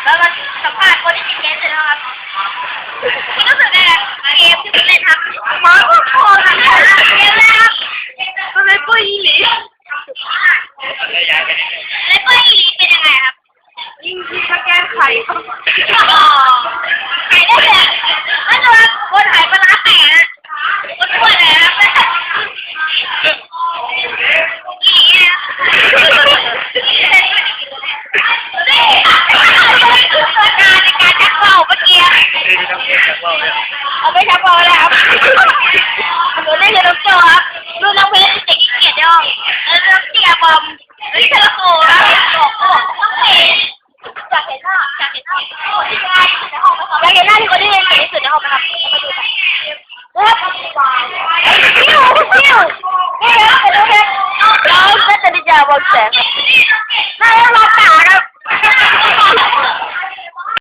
แล้วมาสัมภาษณ์คนที่ติดเกมเสร็จแล้วครับคุณรู้สึกไงเกมที่คุณเล่นครับมาโอ้โหเกมเลยครับมันเป็นปุ้ยหลีแล้วปุ้ยหลีเป็นยังไงครับยิงสแกนไข่ครับไข่ได้เลยนั่นเลยบนหายปลาร้าแตกนะบนถ้วยเลยครับหลีนะการในการชักเบาเมื่อกี้เอาไปชักเบาแล้วครับหนูเล่นกับน้องโจครับลูกน้องเพชรเด็กขี้เกียจย่องแล้วน้องเจียบอมนี่เธอโกครับบอกต้องเห็นอยากเห็นหน้าคนที่ได้ในห้องนะครับอยากเห็นหน้าที่คนที่เล่นเก่งที่สุดในห้องนะครับมาดูกันนี่ครับเป็นโอเคเราจะนิจาบอลแสงครับน่าจะรอตาครับ